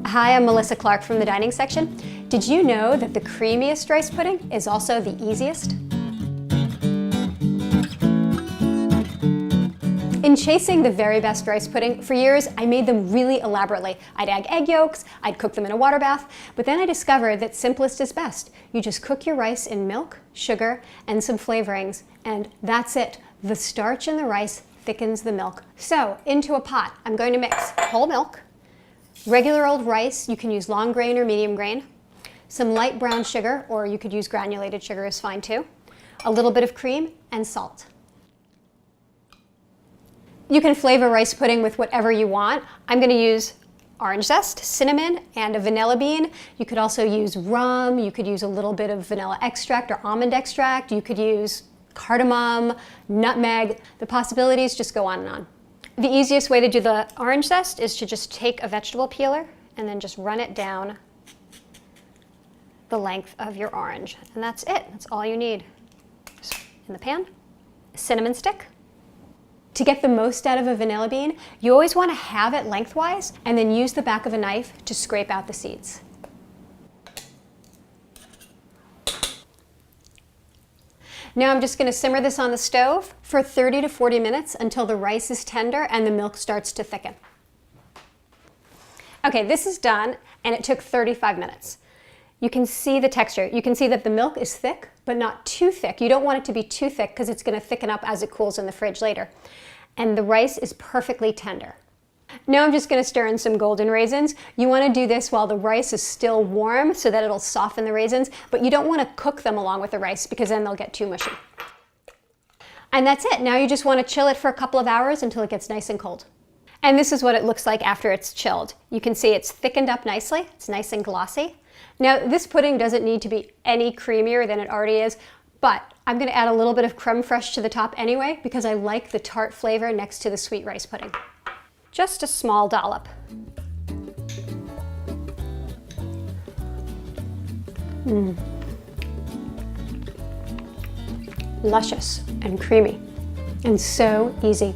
Hi, I'm Melissa Clark from the dining section. Did you know that the creamiest rice pudding is also the easiest? In chasing the very best rice pudding, for years I made them really elaborately. I'd add egg yolks, I'd cook them in a water bath, but then I discovered that simplest is best. You just cook your rice in milk, sugar, and some flavorings, and that's it. The starch in the rice thickens the milk. So, into a pot, I'm going to mix whole milk, regular old rice, you can use long grain or medium grain, some light brown sugar, or you could use granulated sugar is fine too, a little bit of cream, and salt. You can flavor rice pudding with whatever you want. I'm going to use orange zest, cinnamon, and a vanilla bean. You could also use rum, you could use a little bit of vanilla extract or almond extract, you could use cardamom, nutmeg. The possibilities just go on and on. The easiest way to do the orange zest is to just take a vegetable peeler and then just run it down the length of your orange. And that's it. That's all you need. In the pan, a cinnamon stick. To get the most out of a vanilla bean, you always want to have it lengthwise and then use the back of a knife to scrape out the seeds. Now I'm just going to simmer this on the stove for 30 to 40 minutes until the rice is tender and the milk starts to thicken. Okay, this is done and it took 35 minutes. You can see the texture. You can see that the milk is thick, but not too thick. You don't want it to be too thick because it's going to thicken up as it cools in the fridge later. And the rice is perfectly tender. Now I'm just going to stir in some golden raisins. You want to do this while the rice is still warm so that it'll soften the raisins, but you don't want to cook them along with the rice because then they'll get too mushy. And that's it. Now you just want to chill it for a couple of hours until it gets nice and cold. And this is what it looks like after it's chilled. You can see it's thickened up nicely. It's nice and glossy. Now this pudding doesn't need to be any creamier than it already is, but I'm going to add a little bit of creme fraiche to the top anyway because I like the tart flavor next to the sweet rice pudding. Just a small dollop. Luscious and creamy and so easy.